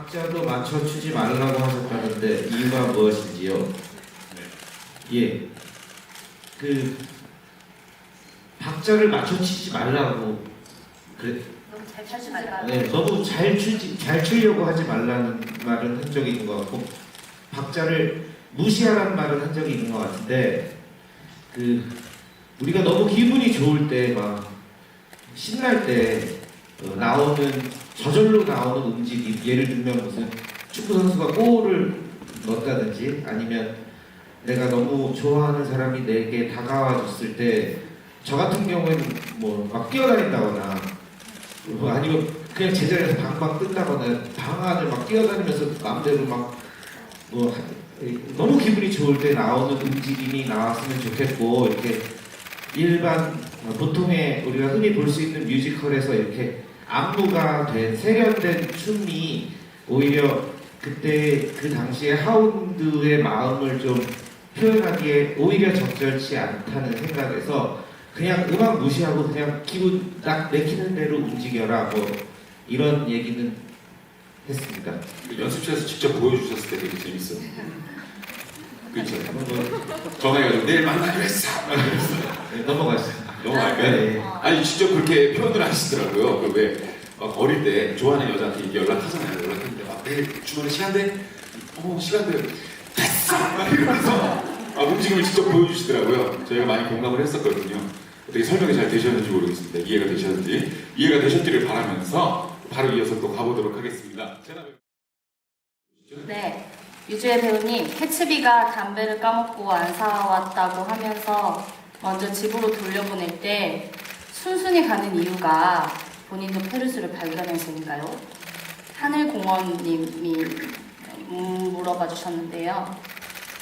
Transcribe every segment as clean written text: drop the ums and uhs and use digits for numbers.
박자도 맞춰주지 말라고 하셨다는데 이유가 무엇인지요? 예, 그 박자를 맞춰치지 말라고 그래. 너무 잘 찾지 말라. 네, 너무 잘 추려고 하지 말라는 말은 한 적이 있는 것 같고 박자를 무시하라는 말은 한 적이 있는 것 같은데 그 우리가 너무 기분이 좋을 때 막 신날 때 나오는 저절로 나오는 움직임 예를 들면 무슨 축구 선수가 골을 넣었다든지 아니면 내가 너무 좋아하는 사람이 내게 다가와 줬을 때 저 같은 경우에는 뭐 막 뛰어다닌다거나 뭐 아니면 그냥 제자리에서 방방 뜬다거나 방 안을 막 뛰어다니면서 마음대로 막 뭐 너무 기분이 좋을 때 나오는 움직임이 나왔으면 좋겠고 이렇게 일반 보통의 우리가 흔히 볼 수 있는 뮤지컬에서 이렇게 안무가 된 세련된 춤이 오히려 그때 그 당시에 하운드의 마음을 좀 표현하기에 오히려 적절치 않다는 생각에서 그냥 음악 무시하고 그냥 기분 딱 내키는 대로 움직여라 뭐 이런 얘기는 했습니다. 연습실에서 직접 보여주셨을 때 되게 재밌어요. 그렇죠. 전화해가지고 내일 만나기로 했어. 네, 넘어가시죠. 넘어갈까요? 네. 아니 직접 그렇게 표현을 하시더라고요. 그 왜 어릴 때 좋아하는 여자한테 이렇게 연락하잖아요. 연락했는데 내일 주말에 시간 돼? 시간 돼. 됐어! 이러면서 움직임을 직접 보여주시더라고요. 저희가 많이 공감을 했었거든요. 어떻게 설명이 잘 되셨는지 모르겠습니다. 이해가 되셨기를 바라면서 바로 이어서 또 가보도록 하겠습니다. 네, 유주혜 배우님, 캐츠비가 담배를 까먹고 안 사왔다고 하면서 먼저 집으로 돌려보낼 때 순순히 가는 이유가 본인도 페르스를 발견해서인가요? 하늘공원님이 물어봐 주셨는데요.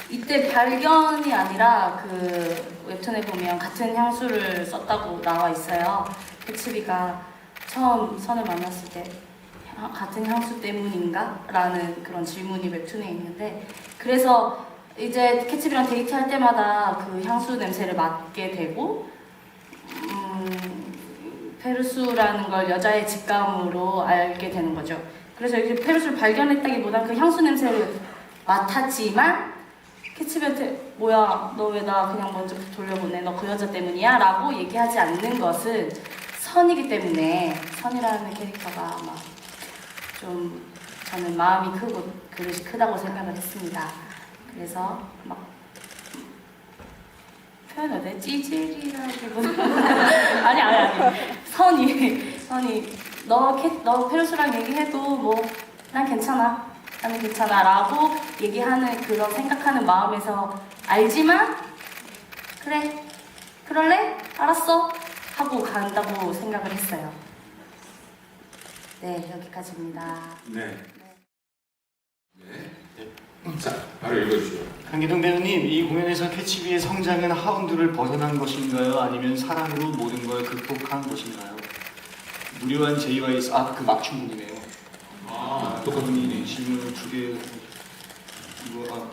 이때 발견이 아니라 그 웹툰에 보면 같은 향수를 썼다고 나와 있어요. 캐츠비가 처음 선을 만났을 때 같은 향수 때문인가? 라는 그런 질문이 웹툰에 있는데 그래서 이제 캐츠비랑 데이트할 때마다 그 향수 냄새를 맡게 되고 페르수라는 걸 여자의 직감으로 알게 되는 거죠. 그래서 이렇게 페르수를 발견했다기보다 그 향수 냄새를 맡았지만 캐츠비한테 뭐야 너 왜 나 그냥 먼저 돌려보내 너 그 여자 때문이야? 라고 얘기하지 않는 것은 선이기 때문에 선이라는 캐릭터가 아마 좀 저는 마음이 크고 그릇이 크다고 생각을 했습니다. 그래서 막 표현 어때? 찌질이라기보다 아니 선이 너 페르수랑 얘기해도 뭐 난 괜찮아 나는 괜찮아 라고 얘기하는 그런 생각하는 마음에서 알지만 그래 그럴래? 알았어 하고 간다고 생각을 했어요. 네, 여기까지입니다. 네. 자, 바로 읽어주시죠. 강기동 배우님, 이 공연에서 캐치비의 성장은 하운드를 벗어난 것인가요? 아니면 사랑으로 모든 걸 극복한 것인가요? 무료한 JYS, 그 막춤분이네요. 똑같은 일이. 질문을 두 개. 이거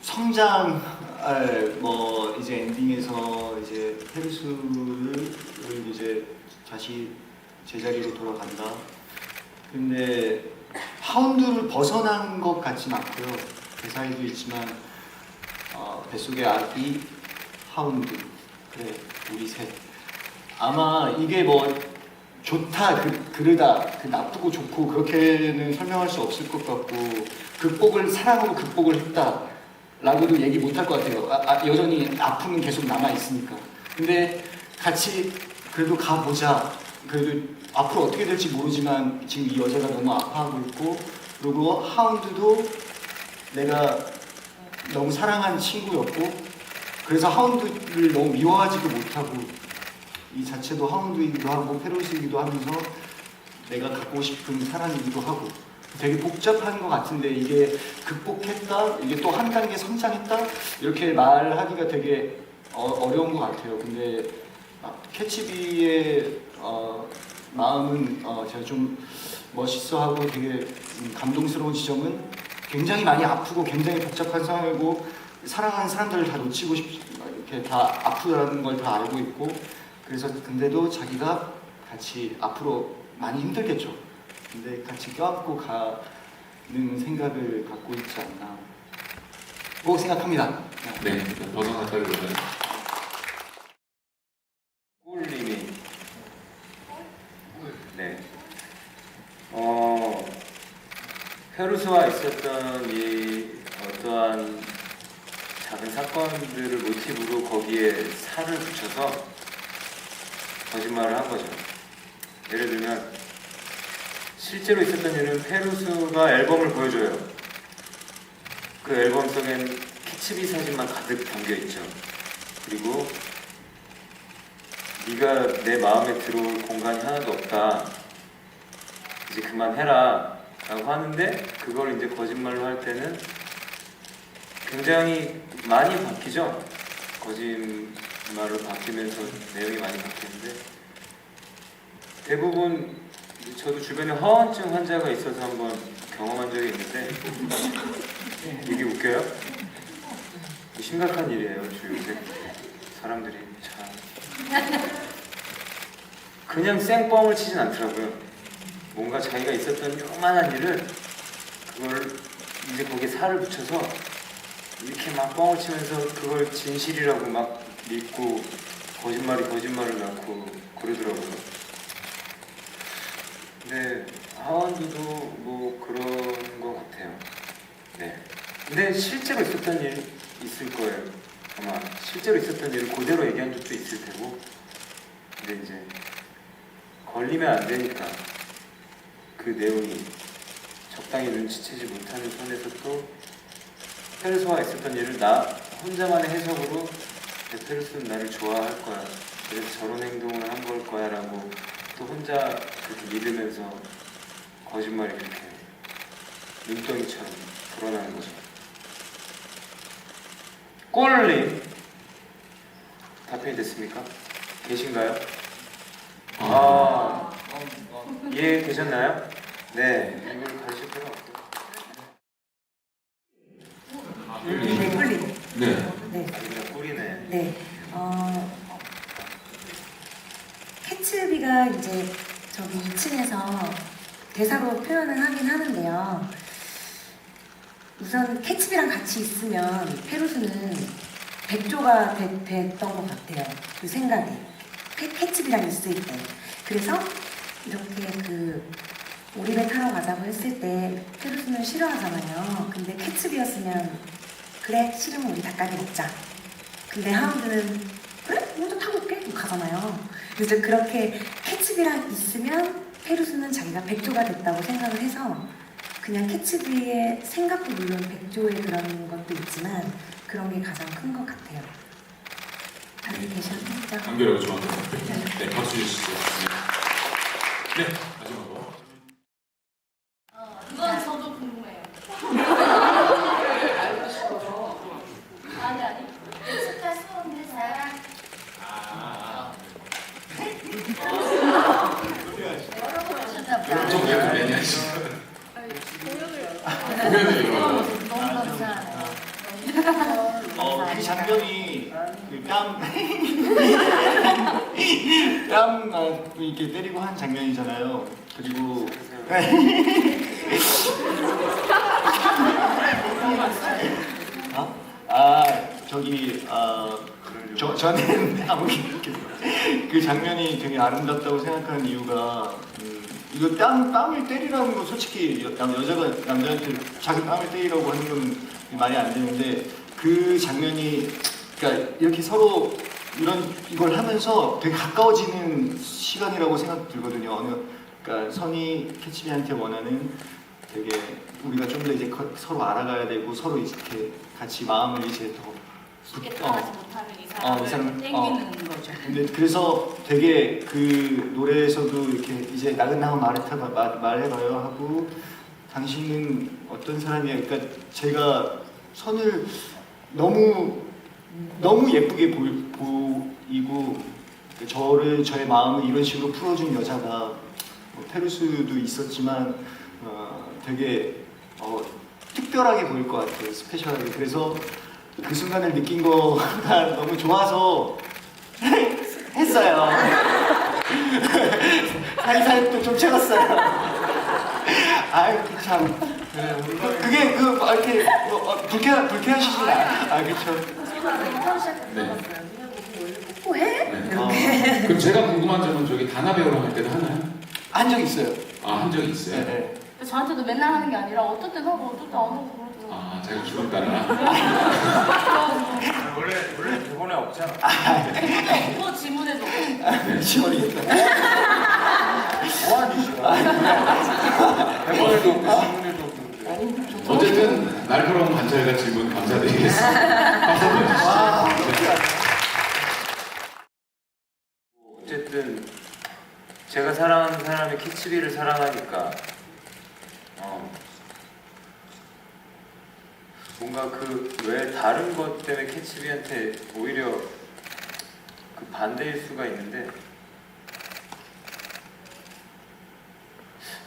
성장, 뭐 이제 엔딩에서 이제 페르수를 이제 다시 제자리로 돌아간다. 근데 하운드를 벗어난 것 같진 않고요. 대사에도 있지만 뱃속의 아기 하운드, 그래 우리 셋. 아마 이게 뭐 좋다, 그르다, 나쁘고 좋고 그렇게는 설명할 수 없을 것 같고 사랑으로 극복을 했다 라고도 얘기 못할 것 같아요. 여전히 아픔은 계속 남아있으니까. 근데 같이 그래도 가보자. 그래도 앞으로 어떻게 될지 모르지만 지금 이 여자가 너무 아파하고 있고 그리고 하운드도 내가 너무 사랑하는 친구였고 그래서 하운드를 너무 미워하지도 못하고 이 자체도 하운드이기도 하고 페르수이기도 하면서 내가 갖고 싶은 사랑이기도 하고 되게 복잡한 것 같은데 이게 극복했다, 이게 또 한 단계 성장했다 이렇게 말하기가 되게 어려운 것 같아요. 근데 캐치비의 마음은 제가 좀 멋있어하고 되게 감동스러운 지점은 굉장히 많이 아프고 굉장히 복잡한 상황이고 사랑하는 사람들을 다 놓치고 이렇게 다 아프다는 걸 다 알고 있고 그래서 근데도 자기가 같이 앞으로 많이 힘들겠죠. 근데 같이 껴안고 가는 생각을 갖고 있지 않나 꼭 생각합니다. 네, 벗어났다기보다는 꿀님이 네. 페루스와 있었던 이 어떠한 작은 사건들을 모티브로 거기에 살을 붙여서 거짓말을 한 거죠. 예를 들면 실제로 있었던 일은 페루스가 앨범을 보여줘요. 그 앨범 속엔 캐치비 사진만 가득 담겨 있죠. 그리고 네가 내 마음에 들어올 공간이 하나도 없다. 이제 그만해라 라고 하는데 그걸 이제 거짓말로 할 때는 굉장히 많이 바뀌죠. 거짓말로 바뀌면서 내용이 많이 바뀌는데 대부분 저도 주변에 허언증 환자가 있어서 한번 경험한 적이 있는데 이게 웃겨요? 심각한 일이에요. 요새 사람들이 참 그냥 생뻥을 치진 않더라고요. 뭔가 자기가 있었던 요만한 일을 그걸 이제 거기에 살을 붙여서 이렇게 막 뻥을 치면서 그걸 진실이라고 막 믿고 거짓말을 낳고 그러더라고요. 근데 하원두도 뭐 그런 것 같아요. 네. 근데 실제로 있었던 일 있을 거예요. 아마 실제로 있었던 일을 그대로 얘기한 적도 있을 테고. 근데 이제 걸리면 안 되니까 그 내용이 적당히 눈치채지 못하는 선에서 또 페르소와 있었던 일을 나 혼자만의 해석으로 페르소는 나를 좋아할 거야. 그래서 저런 행동을 한 걸 거야 라고 또 혼자 그렇게 믿으면서 거짓말이 그렇게 눈덩이처럼 불어나는 거죠. 꼴님 답변이 됐습니까? 계신가요? 이해 되셨나요? 네, 이걸 가르칠 필요 없고. 꿀님. 네. 네. 아니다, 꿀이네. 네. 캐츠비가 이제 저기 2층에서 대사로 표현을 하긴 하는데요. 우선 캐츠비랑 같이 있으면 페루스는 백조가 됐던 것 같아요. 그 생각이. 캐츠비랑 있을 때. 그래서 이렇게 그 오리배 타러 가자고 했을 때 페루스는 싫어하잖아요. 근데 캐츠비였으면 그래 싫으면 우리 닭갈비 먹자. 근데 하운드는 그래 먼저 타고 올게 가잖아요. 그래서 그렇게 캐츠비랑 있으면 페루스는 자기가 백조가 됐다고 생각을 해서 그냥 캐츠비의 생각도 물론 백조의 그런 것도 있지만 그런 게 가장 큰 것 같아요. 다들 계셨죠? 간결하고 좋은 것 같아요. 네, 박수 주시죠. 네, 마지막으로. 이건 저도 궁금해요. 알고 싶어서. 아니. 익숙할 수 없는 사랑. 좀 약간 매니아시죠? 공연을 너무 감사해요. 그 장면이 땀 이렇게 때리고 한 장면이잖아요. 그리고 저는 그 장면이 되게 아름답다고 생각하는 이유가 이거 땀을 때리라는 건 솔직히 여자가 남자한테 자기 땀을 때리라고 하는 건 말이 안 되는데 그 장면이 그러니까 이렇게 서로 이걸 하면서 되게 가까워지는 시간이라고 생각 들거든요. 그러니까 선이 캐치비한테 원하는 되게 우리가 좀 더 이제 서로 알아가야 되고 서로 이렇게 같이 마음을 이제 더 쉽게 떠나지 못하는 이 사람을 땡기는 거죠. 근데 그래서 되게 그 노래에서도 이렇게 이제 나긋나긋 말해봐요 하고 당신은 어떤 사람이야. 그러니까 제가 선을 너무 예쁘게 보이고 저의 마음을 이런 식으로 풀어준 여자가 페루스도 있었지만 되게 특별하게 보일 것 같아요. 스페셜하게. 그래서 그 순간을 느낀 거가 너무 좋아서 했어요. 사이사이도 좀 채웠어요. 아유 참. 그게 이렇게 불쾌하시진 않아요. 아 그렇죠. 네. 뽀뽀해? 네. 그럼 제가 궁금한 점은 저기 다나 배우랑 할 때도 하나요? 한 적 있어요. 아, 한 적이 있어요? 네. 저한테도 맨날 하는 게 아니라 어떨 땐 하고 어떨 땐 안 하고 그러더라고요. 아, 자기 주방 따라. 원래 대본에 없잖아. 뭐 지문에도 시원이겠다. 뭐하니 대본에도 없고 질문에도 없고. 어쨌든 날카로운 관찰과 질문 감사드리겠습니다. 박수 한번 주시죠. 어쨌든 제가 사랑하는 사람이 캐치비를 사랑하니까 뭔가 그 왜 다른 것 때문에 캐치비한테 오히려 그 반대일 수가 있는데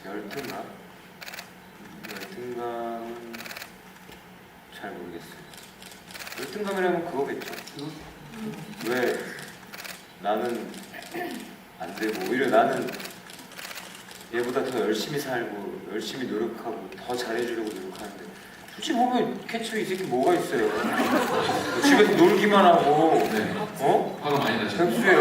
열등감? 열등감은 잘 모르겠어요. 열등감이라면 그거겠죠. 왜 나는 안 되고 오히려 나는 얘보다 더 열심히 살고 열심히 노력하고 더 잘해주려고 노력하는데 솔직히 보면 캐치 이 새끼 뭐가 있어요. 집에서 놀기만 하고 네. 화가 많이 나죠? 백수의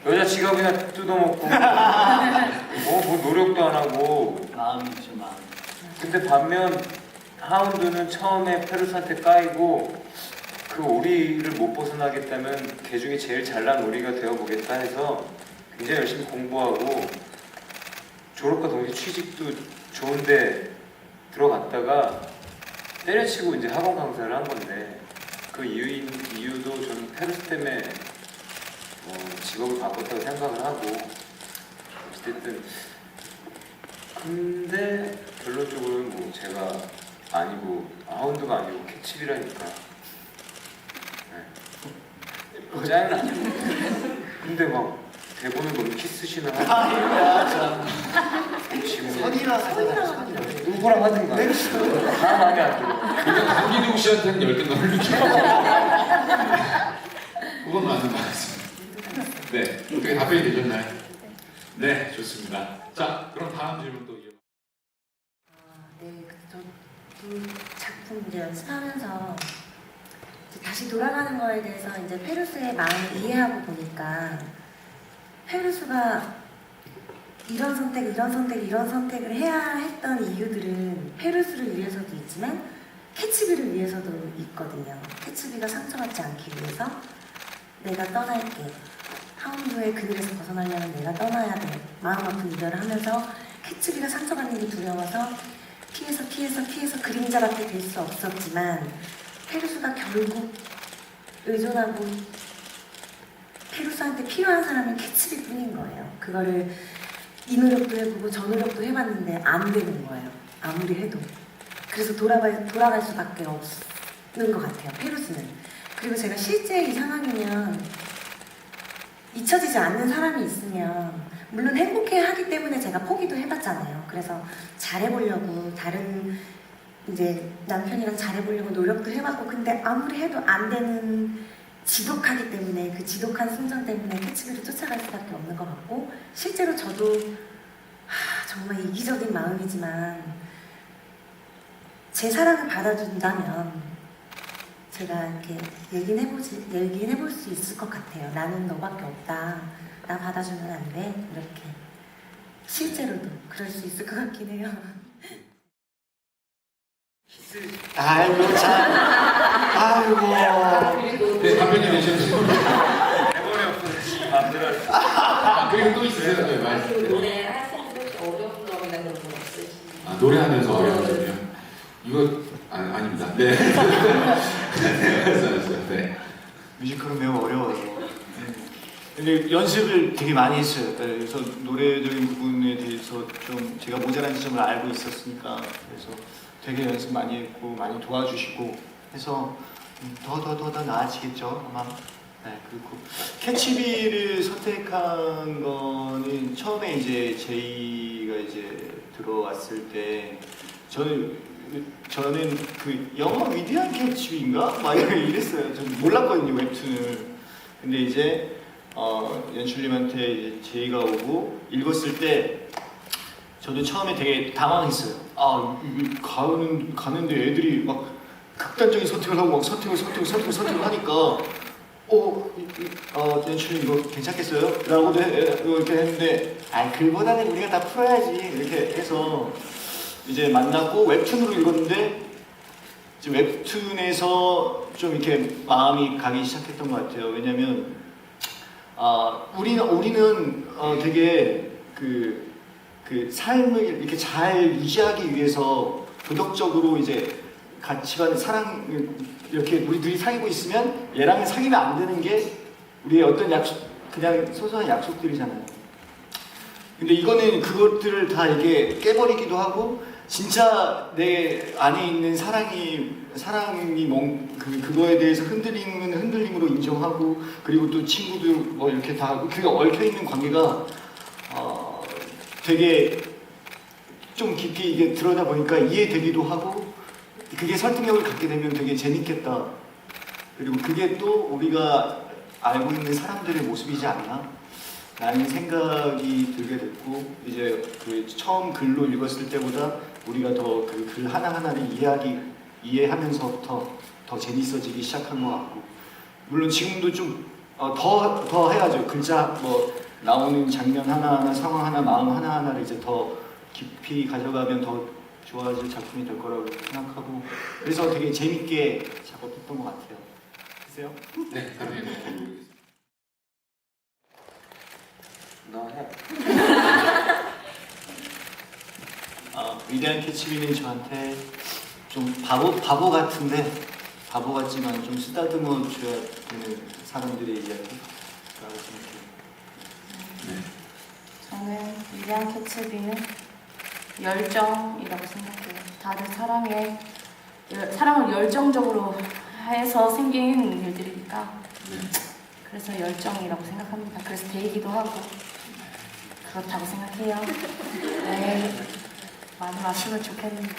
여자 지갑이나 뜯어먹고 뭐 노력도 안 하고. 마음이죠 마음. 근데 반면 하운드는 처음에 페루스한테 까이고 그 오리를 못 벗어나겠다면 개 중에 제일 잘난 오리가 되어보겠다 해서 굉장히 열심히 공부하고 졸업과 동시에 취직도 좋은데 들어갔다가 때려치고 이제 학원 강사를 한 건데 그 이유도 저는 페루스 때문에 직업을 바꿨다고 생각을 하고 어쨌든 근데 결론적으로는 뭐 제가 아니고 하운드가 아니고 캐치비라니까 네. 짜증나죠. 근데 막 대본에 너무 키스신을 하고 선이라서 누구랑 하든가 다 마음에 안 들어. 그러니까 강기둥 씨한테는 열등감을 느끼고 그건 맞는 것 같습니다. 네, 어떻게 답변이 되셨나요? 네, 좋습니다. 자, 그럼 다음 질문 또 이어. 네, 저두 작품 이제 연습하면서 이제 다시 돌아가는 거에 대해서 이제 페루스의 마음을 이해하고 보니까 페루스가 이런 선택을 해야 했던 이유들은 페루스를 위해서도 있지만 캐치비를 위해서도 있거든요. 캐치비가 상처받지 않기 위해서 내가 떠날게. 하운드의 그늘에서 벗어나려면 내가 떠나야 돼. 마음 아픈 이별을 하면서 캐치비가 상처받는 게 두려워서 피해서 그림자밖에 될 수 없었지만 페루스가 결국 의존하고 페루스한테 필요한 사람은 캐치비뿐인 거예요. 그거를 이 노력도 해보고 저 노력도 해봤는데 안 되는 거예요. 아무리 해도. 그래서 돌아갈 수밖에 없는 것 같아요. 페루스는. 그리고 제가 실제 이 상황이면 잊혀지지 않는 사람이 있으면 물론 행복해하기 때문에 제가 포기도 해봤잖아요. 그래서 잘해보려고 다른 이제 남편이랑 잘해보려고 노력도 해봤고 근데 아무리 해도 안 되는 지독하기 때문에 그 지독한 순정 때문에 캐치비를 쫓아갈 수밖에 없는 것 같고 실제로 저도 정말 이기적인 마음이지만 제 사랑을 받아준다면 제가 이렇게 얘기는 해볼 수 있을 것 같아요. 나는 너밖에 없다. 나 받아주면 안 돼. 이렇게 실제로도 그럴 수 있을 것 같긴 해요. 아이고 참. 아이고. 네, 답변이 되셨어요. 대본에 없어서 마음대로 그리고 또 있으세요? 네, 말씀. 노래 하시는데 어려운 점이나 그런 건 없으시죠? 아, 노래하면서 어려운 점이요? 이거 아닙니다. 네. 알았어요. 네. 뮤지컬은 매우 어려워요. 근데 연습을 되게 많이 했어요. 그래서 노래적인 부분에 대해서 좀 제가 모자란 지점을 알고 있었으니까 그래서 되게 연습 많이 했고 많이 도와주시고 해서 더 나아지겠죠 아마. 네, 그리고 캐치비를 선택한 거는 처음에 이제 제이가 이제 들어왔을 때 저는 저는 그 영화 위대한 캐치인가? 막 이랬어요. 전 몰랐거든요, 웹툰을. 근데 이제 연출님한테 이제 제의가 오고 읽었을 때 저도 처음에 되게 당황했어요. 아, 가는데 애들이 막 극단적인 선택을 하고 막 선택을 하니까 연출님 이거 괜찮겠어요? 라고도 이렇게 했는데 글보다는 우리가 다 풀어야지 이렇게 해서 이제 만났고 웹툰으로 읽었는데 이제 웹툰에서 좀 이렇게 마음이 가기 시작했던 것 같아요. 왜냐면 우리는 되게 그 삶을 이렇게 잘 유지하기 위해서 도덕적으로 이제 가치관, 사랑 이렇게 우리들이 사귀고 있으면 얘랑은 사귀면 안 되는 게 우리의 어떤 약속, 그냥 소소한 약속들이잖아요. 근데 이거는 그것들을 다 이게 깨버리기도 하고 진짜 내 안에 있는 사랑이 그거에 대해서 흔들림은 흔들림으로 인정하고 그리고 또 친구들 뭐 이렇게 다 그게 얽혀 있는 관계가 되게 좀 깊이 이게 들여다 보니까 이해되기도 하고 그게 설득력을 갖게 되면 되게 재밌겠다. 그리고 그게 또 우리가 알고 있는 사람들의 모습이지 않나? 라는 생각이 들게 됐고 이제 그 처음 글로 읽었을 때보다 우리가 더 그 글 하나하나를 이해하면서부터 더 재밌어지기 시작한 것 같고 물론 지금도 좀 더 해야죠. 글자 뭐 나오는 장면 하나하나 상황 하나 마음 하나하나를 이제 더 깊이 가져가면 더 좋아질 작품이 될 거라고 생각하고 그래서 되게 재밌게 작업했던 것 같아요. 글쎄요. 네, 다른 얘기. 너 해. 위대한 캐치비는 저한테 좀 바보 같은데 바보 같지만 좀 쓰다듬어 줘야 되는 사람들의 이야기라고 생각해요. 저는 위대한 캐치비는 열정이라고 생각해요. 다들 사랑을 열정적으로 해서 생긴 일들이니까 그래서 열정이라고 생각합니다. 그래서 데이기도 하고 그렇다고 생각해요. 네, 많이 마시면 좋겠는데.